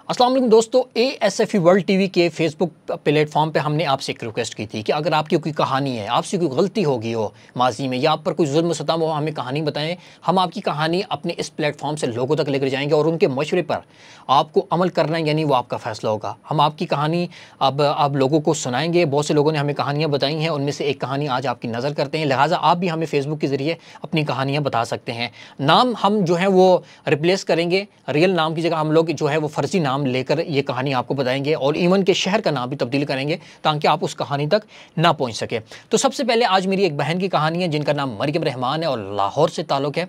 अस्सलाम वालेकुम दोस्तों, ASFE वर्ल्ड टीवी के फेसबुक प्लेटफॉर्म पे हमने आपसे एक रिक्वेस्ट की थी कि अगर आपकी कोई कहानी है, आपसे कोई गलती होगी हो माजी में या आप पर कोई जुल्म सितम हो, हमें कहानी बताएं। हम आपकी कहानी अपने इस प्लेटफॉर्म से लोगों तक लेकर जाएंगे और उनके मशवरे पर आपको अमल करना है, यानी वो आपका फ़ैसला होगा। हम आपकी कहानी अब लोगों को सुनाएंगे। बहुत से लोगों ने हमें कहानियाँ बताई हैं, उनमें से एक कहानी आज आपकी नज़र करते हैं। लिहाजा आप भी हमें फेसबुक के ज़रिए अपनी कहानियाँ बता सकते हैं। नाम हम जो है वो रिप्लेस करेंगे, रियल नाम की जगह हम लोग जो है वो फ़र्ज़ी नाम लेकर ये कहानी आपको बताएंगे और इवन के शहर का नाम भी तब्दील करेंगे ताकि आप उस कहानी तक ना पहुंच सके। तो सबसे पहले आज मेरी एक बहन की कहानी है जिनका नाम मरियम रहमान है और लाहौर से ताल्लुक़ है।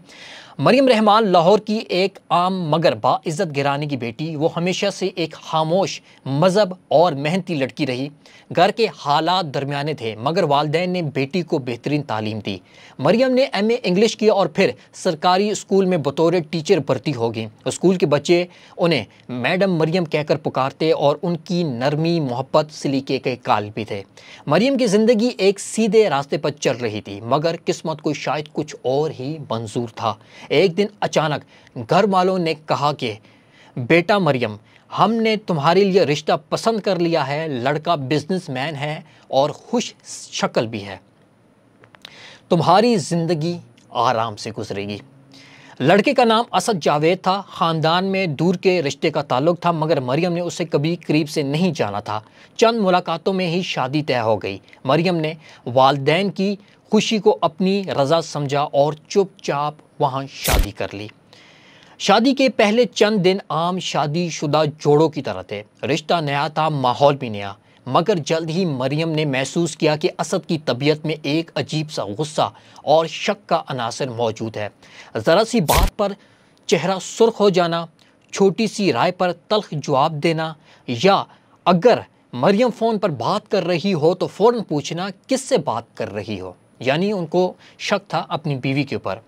मरियम रहमान लाहौर की एक आम मगर बाइज़्ज़त घराने की बेटी। वो हमेशा से एक खामोश, मज़हब और मेहनती लड़की रही। घर के हालात दरमियाने थे मगर वालिदैन ने बेटी को बेहतरीन तालीम दी। मरियम ने MA इंग्लिश किया और फिर सरकारी स्कूल में बतौर टीचर भर्ती हो गई। स्कूल के बच्चे उन्हें मैडम मरियम कहकर पुकारते और उनकी नरमी, मोहब्बत, सलीके के कायल भी थे। मरियम की ज़िंदगी एक सीधे रास्ते पर चल रही थी मगर किस्मत को शायद कुछ और ही मंजूर था। एक दिन अचानक घर वालों ने कहा कि बेटा मरियम, हमने तुम्हारे लिए रिश्ता पसंद कर लिया है। लड़का बिजनेसमैन है और खुश शक्ल भी है। तुम्हारी ज़िंदगी आराम से गुजरेगी। लड़के का नाम असद जावेद था। ख़ानदान में दूर के रिश्ते का ताल्लुक था मगर मरियम ने उसे कभी करीब से नहीं जाना था। चंद मुलाकातों में ही शादी तय हो गई। मरियम ने वालिदैन की खुशी को अपनी रज़ा समझा और चुपचाप वहाँ शादी कर ली। शादी के पहले चंद दिन आम शादीशुदा जोड़ों की तरह थे। रिश्ता नया था, माहौल भी नया, मगर जल्द ही मरियम ने महसूस किया कि असद की तबीयत में एक अजीब सा गुस्सा और शक का अनासर मौजूद है। ज़रा सी बात पर चेहरा सुर्ख हो जाना, छोटी सी राय पर तल्ख जवाब देना, या अगर मरियम फ़ोन पर बात कर रही हो तो फ़ौरन पूछना किससे बात कर रही हो। यानी उनको शक था अपनी बीवी के ऊपर।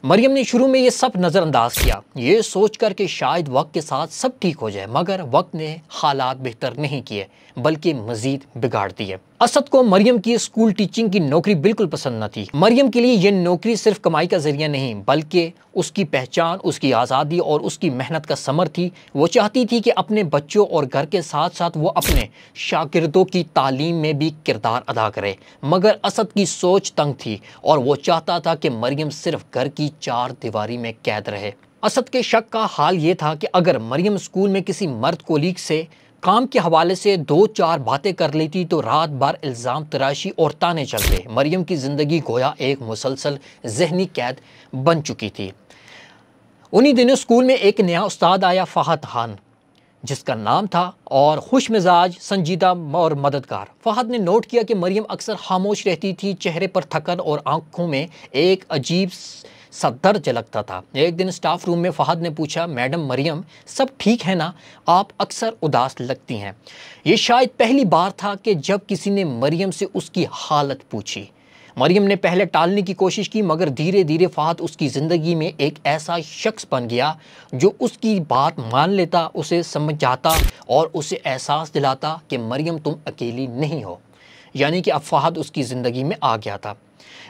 मरियम ने शुरू में ये सब नज़रअंदाज किया, ये सोचकर कि शायद वक्त के साथ सब ठीक हो जाए, मगर वक्त ने हालात बेहतर नहीं किए बल्कि मजीद बिगाड़ दिए। असद को मरियम की स्कूल टीचिंग की नौकरी बिल्कुल पसंद न थी। मरियम के लिए ये नौकरी सिर्फ कमाई का जरिया नहीं बल्कि उसकी पहचान, उसकी आज़ादी और उसकी मेहनत का समर थी। वो चाहती थी कि अपने बच्चों और घर के साथ साथ वो अपने शागिर्दों की तालीम में भी किरदार अदा करे। मगर असद की सोच तंग थी और वो चाहता था कि मरियम सिर्फ घर की चार दीवारी में कैद रहे। असद के शक का हाल ये था कि अगर मरियम स्कूल में किसी मर्द कोलीग से काम के हवाले से दो चार बातें कर लेती तो रात भर इल्ज़ाम तराशी और ताने चलते। मरियम की ज़िंदगी गोया एक मुसलसल जहनी कैद बन चुकी थी। उन्हीं दिनों स्कूल में एक नया उस्ताद आया, फ़हद खान जिसका नाम था, और खुश मिजाज, संजीदा और मददगार। फ़हद ने नोट किया कि मरियम अक्सर खामोश रहती थी, चेहरे पर थकन और आंखों में एक अजीब सा दर्द झलकता था। एक दिन स्टाफ रूम में फ़हद ने पूछा, मैडम मरियम, सब ठीक है ना? आप अक्सर उदास लगती हैं। ये शायद पहली बार था कि जब किसी ने मरियम से उसकी हालत पूछी। मरियम ने पहले टालने की कोशिश की मगर धीरे धीरे फ़हद उसकी ज़िंदगी में एक ऐसा शख्स बन गया जो उसकी बात मान लेता, उसे समझाता और उसे एहसास दिलाता कि मरियम तुम अकेली नहीं हो। यानी कि अब फ़हद उसकी ज़िंदगी में आ गया था।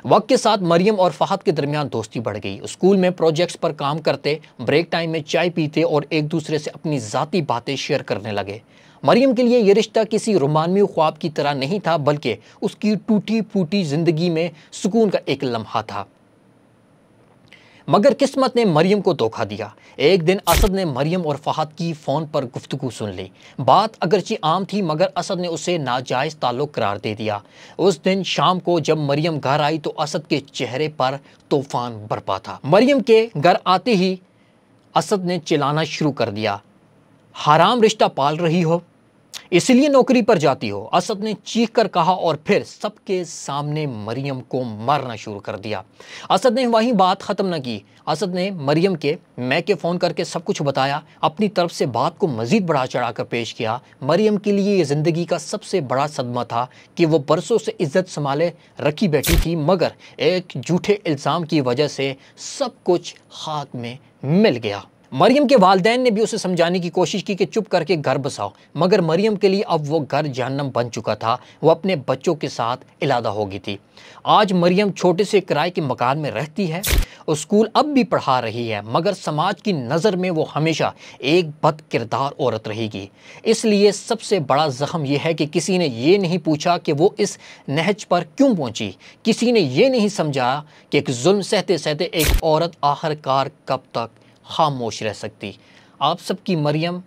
वक्त के साथ मरियम और फ़हद के दरमियान दोस्ती बढ़ गई। स्कूल में प्रोजेक्ट्स पर काम करते, ब्रेक टाइम में चाय पीते और एक दूसरे से अपनी ज़ाती बातें शेयर करने लगे। मरियम के लिए यह रिश्ता किसी रोमांवी ख्वाब की तरह नहीं था बल्कि उसकी टूटी फूटी ज़िंदगी में सुकून का एक लम्हा था। मगर किस्मत ने मरियम को धोखा दिया। एक दिन असद ने मरियम और फ़हद की फ़ोन पर गुफ्तगू सुन ली। बात अगरचे आम थी मगर असद ने उसे नाजायज़ ताल्लुक़ करार दे दिया। उस दिन शाम को जब मरियम घर आई तो असद के चेहरे पर तूफ़ान बरपा था। मरियम के घर आते ही असद ने चिल्लाना शुरू कर दिया, हराम रिश्ता पाल रही हो, इसलिए नौकरी पर जाती हो। असद ने चीख कर कहा और फिर सबके सामने मरियम को मारना शुरू कर दिया। असद ने वहीं बात ख़त्म न की। असद ने मरियम के मैके फ़ोन करके सब कुछ बताया, अपनी तरफ से बात को मज़ीद बढ़ा चढ़ा कर पेश किया। मरियम के लिए ये ज़िंदगी का सबसे बड़ा सदमा था कि वो बरसों से इज़्ज़त संभाले रखी बैठी थी मगर एक झूठे इल्ज़ाम की वजह से सब कुछ खाक में मिल गया। मरियम के वालिदैन ने भी उसे समझाने की कोशिश की कि चुप करके घर बसाओ, मगर मरियम के लिए अब वो घर जहन्नम बन चुका था। वो अपने बच्चों के साथ इलादा हो गई थी। आज मरियम छोटे से किराए के मकान में रहती है और स्कूल अब भी पढ़ा रही है, मगर समाज की नज़र में वो हमेशा एक बद किरदार औरत रहेगी। इसलिए सबसे बड़ा ज़ख्म यह है कि किसी ने ये नहीं पूछा कि वो इस नहज पर क्यों पहुंची। किसी ने ये नहीं समझा कि एक जुल्म सहते सहते एक औरत आखिरकार कब तक खामोश रह सकती। आप सबकी मरियम,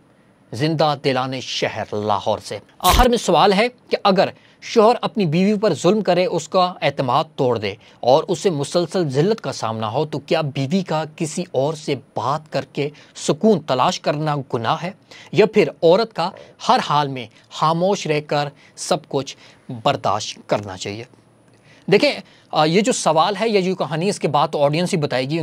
जिंदा दिलाने शहर लाहौर से। आखिर में सवाल है कि अगर शोहर अपनी बीवी पर जुल्म करे, उसका एतमाद तोड़ दे और उसे मुसलसल जिल्लत का सामना हो, तो क्या बीवी का किसी और से बात करके सुकून तलाश करना गुनाह है, या फिर औरत का हर हाल में खामोश रहकर सब कुछ बर्दाश्त करना चाहिए? देखें, ये जो सवाल है, ये जो कहानी, इसके बाद तो ऑडियंस ही बताएगी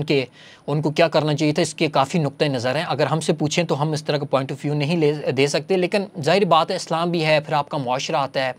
उनको क्या करना चाहिए था। इसके काफ़ी नुक्ते नज़र हैं। अगर हमसे पूछें तो हम इस तरह का पॉइंट ऑफ व्यू नहीं दे सकते, लेकिन ज़ाहिर बात है, इस्लाम भी है, फिर आपका मुआशरा आता है,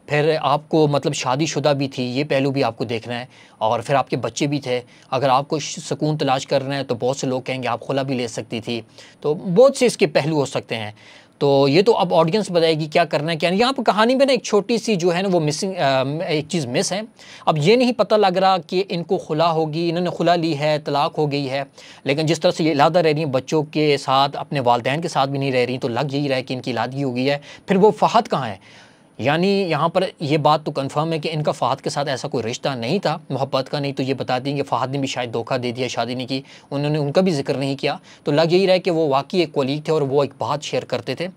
फिर आपको मतलब शादीशुदा भी थी, ये पहलू भी आपको देखना है, और फिर आपके बच्चे भी थे। अगर आपको सुकून तलाश करना है तो बहुत से लोग कहेंगे आप खुला भी ले सकती थी। तो बहुत से इसके पहलू हो सकते हैं। तो ये तो अब ऑडियंस बताएगी क्या करना है क्या नहीं। यहाँ पर कहानी में ना एक छोटी सी जो है ना वो मिसिंग एक चीज़ मिस है। अब ये नहीं पता लग रहा कि इनको खुला होगी, इन्होंने खुला ली है, तलाक हो गई है, लेकिन जिस तरह से ये इलादा रह रही हैं बच्चों के साथ, अपने वालिदैन के साथ भी नहीं रह रही, तो लग यही रहा है कि इनकी इलादगी हो गई है। फिर वो फ़हद कहाँ है? यानी यहाँ पर ये बात तो कंफर्म है कि इनका फ़हद के साथ ऐसा कोई रिश्ता नहीं था, मोहब्बत का नहीं। तो ये बता देंगे फ़हद ने भी शायद धोखा दे दिया, शादी नहीं की, उन्होंने उनका भी जिक्र नहीं किया। तो लग यही रहा है कि वो वाकई एक कोलीग थे और वो एक बात शेयर करते थे,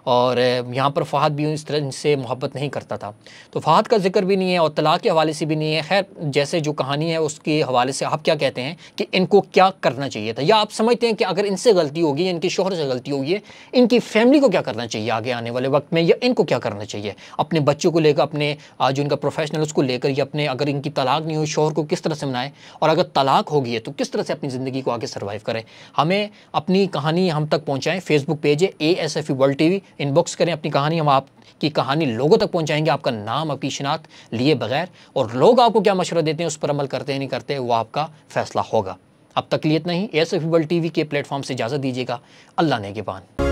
और यहाँ पर फ़हद भी इस तरह से मोहब्बत नहीं करता था। तो फ़हद का जिक्र भी नहीं है और तलाक के हवाले से भी नहीं है। खैर, जैसे जो कहानी है उसके हवाले से आप क्या कहते हैं कि इनको क्या करना चाहिए था, या आप समझते हैं कि अगर इनसे गलती होगी, इनके शोहर से गलती होगी, इनकी फैमिली को क्या करना चाहिए आगे आने वाले वक्त में, या इनको क्या करना चाहिए अपने बच्चों को लेकर, अपने जो इनका प्रोफेशनल उसको लेकर, या अपने अगर इनकी तलाक नहीं हुई शोहर को किस तरह से मनाएं, और अगर तलाक हो गई है तो किस तरह से अपनी ज़िंदगी को आगे सर्वाइव करें। हमें अपनी कहानी हम तक पहुँचाएँ। फेसबुक पेज है ASFE वर्ल्ड TV, इनबॉक्स करें अपनी कहानी, हम आपकी कहानी लोगों तक पहुंचाएंगे, आपका नाम, आपकी शिनाख्त लिए बगैर। और लोग आपको क्या मशवरा देते हैं, उस पर अमल करते हैं नहीं करते, वो आपका फैसला होगा। अब तक लिए इतना ही। ASFE वर्ल्ड TV के प्लेटफॉर्म से इजाज़त दीजिएगा। अल्लाह नेगेबान।